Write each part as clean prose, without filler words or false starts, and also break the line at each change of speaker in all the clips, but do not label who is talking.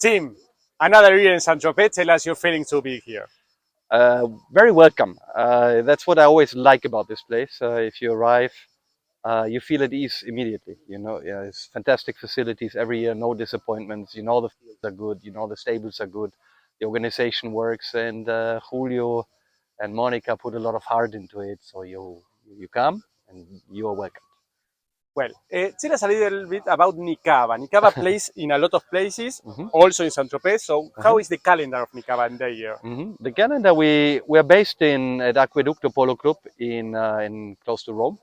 Tim, another year in Saint-Tropez. Tell us your feeling to be here.
Very welcome. That's what I always like about this place. If you arrive, you feel at ease immediately. Yeah, it's fantastic facilities every year, no disappointments. The fields are good. The stables are good. The organization works, and Julio and Monica put a lot of heart into it. So you come and you are welcome.
Well, tell us a little bit about Nicava. Nicava plays in a lot of places,
Mhm.
also in Saint-Tropez. So how
Uh-huh.
is the calendar of Nicava in the year?
The Canada, we're based in at Aqueducto Polo Club in close to Rome,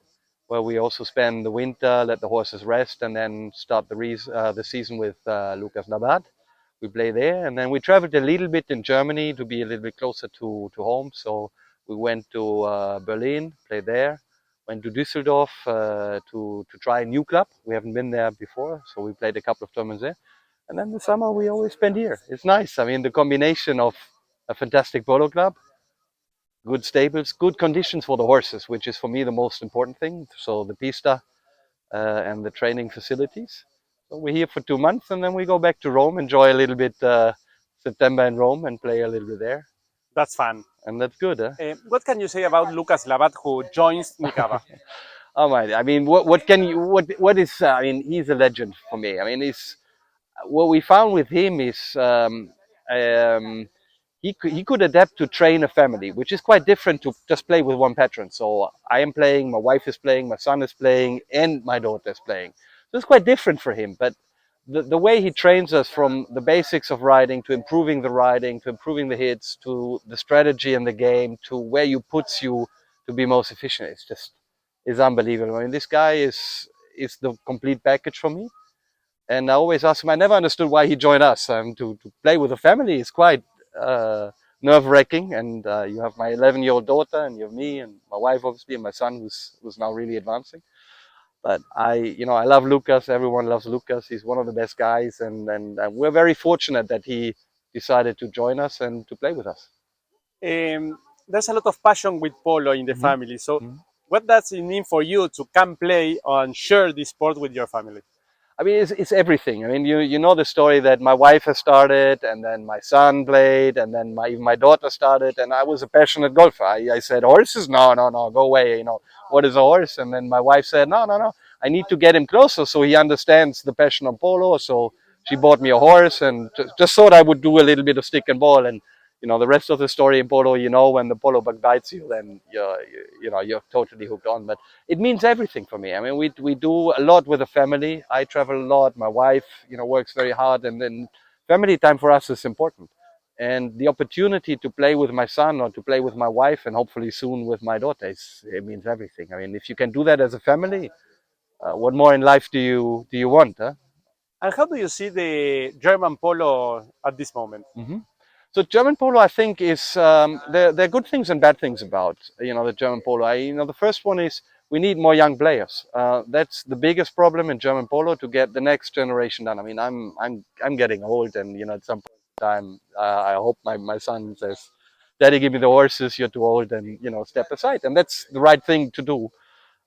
where we also spend the winter, let the horses rest, and then start the season with Lucas Labat. We play there, and then we traveled a little bit in Germany to be a little bit closer to home. So we went to Berlin, played there. Went to Düsseldorf to try a new club. We haven't been there before, so we played a couple of tournaments there. And then the summer we always spend here. It's nice. I mean, the combination of a fantastic polo club, good stables, good conditions for the horses, which is for me the most important thing. So the pista and the training facilities. So we're here for 2 months, and then we go back to Rome, enjoy a little bit September in Rome, and play a little bit there.
That's fun.
And that's good, huh?
What can you say about Lucas Labat, who joins Nicava?
Oh my! I mean, what can you what is? I mean, he's a legend for me. I mean, he's what we found with him is um, he could adapt to train a family, which is quite different to just play with one patron. So I am playing, my wife is playing, my son is playing, and my daughter is playing. So it's quite different for him. But the way he trains us from the basics of riding to improving the riding to improving the hits to the strategy in the game to where you puts you to be most efficient, it's just is unbelievable. I mean, this guy is the complete package for me. And I always ask him. I never understood why he joined us. To play with a family is quite nerve-wracking. And you have my 11-year-old daughter, and you have me, and my wife, obviously, and my son, who's now really advancing. But I love Lucas. Everyone loves Lucas. He's one of the best guys, and we're very fortunate that he decided to join us and to play with us.
There's a lot of passion with polo in the
Mm-hmm.
family. So,
Mm-hmm.
what does it mean for you to come play and share this sport with your family?
I mean, it's everything. I mean, you know the story that my wife has started, and then my son played, and then even my daughter started, and I was a passionate golfer. I said, horses? No, no, no, go away. What is a horse? And then my wife said, no, no, no, I need to get him closer so he understands the passion of polo. So she bought me a horse, and just thought I would do a little bit of stick and ball. And the rest of the story in polo, when the polo bug bites you, then you're totally hooked on. But it means everything for me. I mean, we do a lot with the family. I travel a lot. My wife, works very hard, and then family time for us is important. And the opportunity to play with my son or to play with my wife, and hopefully soon with my daughter, it means everything. I mean, if you can do that as a family, what more in life do you want? Huh?
And how do you see the German polo at this moment?
Mm-hmm. So German polo, I think, is there are good things and bad things about the German polo. The first one is we need more young players. That's the biggest problem in German polo to get the next generation done. I mean, I'm getting old, and at some point in time, I hope my son says, "Daddy, give me the horses. You're too old," and step aside. And that's the right thing to do.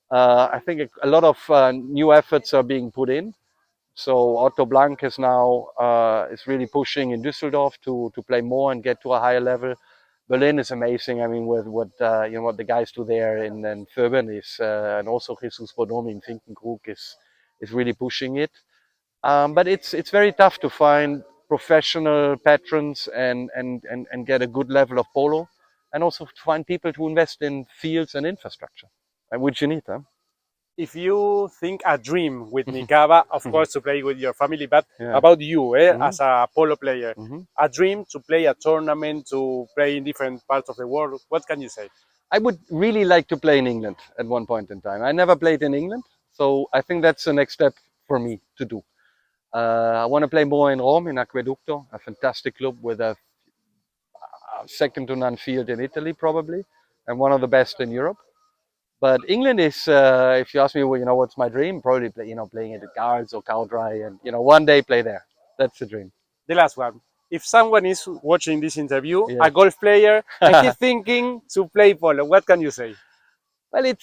I think a lot of new efforts are being put in. So Otto Blank is really pushing in Düsseldorf to play more and get to a higher level. Berlin is amazing. I mean, with what the guys do there in Föben and also Jesus Bonomi in Finkenkrug is really pushing it. But it's very tough to find professional patrons and get a good level of polo, and also to find people to invest in fields and infrastructure, which you need. Huh?
If you think a dream with Nicava, of course, to play with your family, but
Yeah.
about you
Mhm.
as a polo player,
Mhm.
a dream to play a tournament, to play in different parts of the world, what can you say?
I would really like to play in England at one point in time. I never played in England, so I think that's the next step for me to do. I want to play more in Rome, in Aqueducto, a fantastic club with a second to none field in Italy, probably, and one of the best in Europe. But England is, if you ask me, well, what's my dream? Probably, playing at the Guards or Cowdry, and one day play there. That's the dream.
The last one. If someone is watching this interview,
Yeah.
a golf player, and he's thinking to play polo, what can you say?
Well,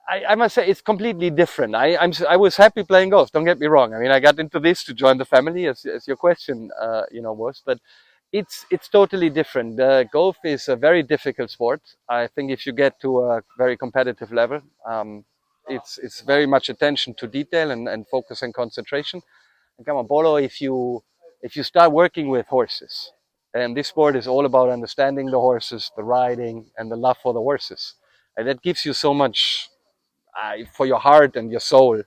I must say it's completely different. I was happy playing golf. Don't get me wrong. I mean, I got into this to join the family, as your question, was. But it's totally different. Golf is a very difficult sport. I think if you get to a very competitive level, it's very much attention to detail and focus and concentration. And come on, Polo, if you start working with horses, and this sport is all about understanding the horses, the riding, and the love for the horses, and that gives you so much for your heart and your soul.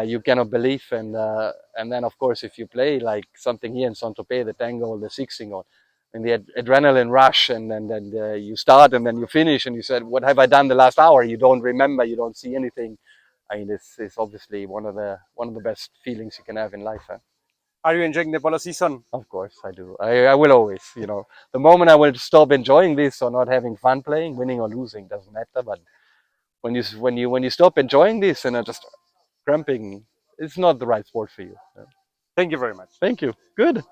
You cannot believe, and then of course if you play like something here in Tropez, the 10 goal, the 16 goal, and the adrenaline rush, and then you start and then you finish, and you said, "What have I done the last hour?" You don't remember, you don't see anything. I mean, it's obviously one of the best feelings you can have in life. Huh?
Are you enjoying the polo season?
Of course, I do. I will always, the moment I will stop enjoying this or not having fun playing, winning or losing doesn't matter. But when you stop enjoying this and are just cramping, it's not the right sport for you.
Thank you very much.
Thank you. Good.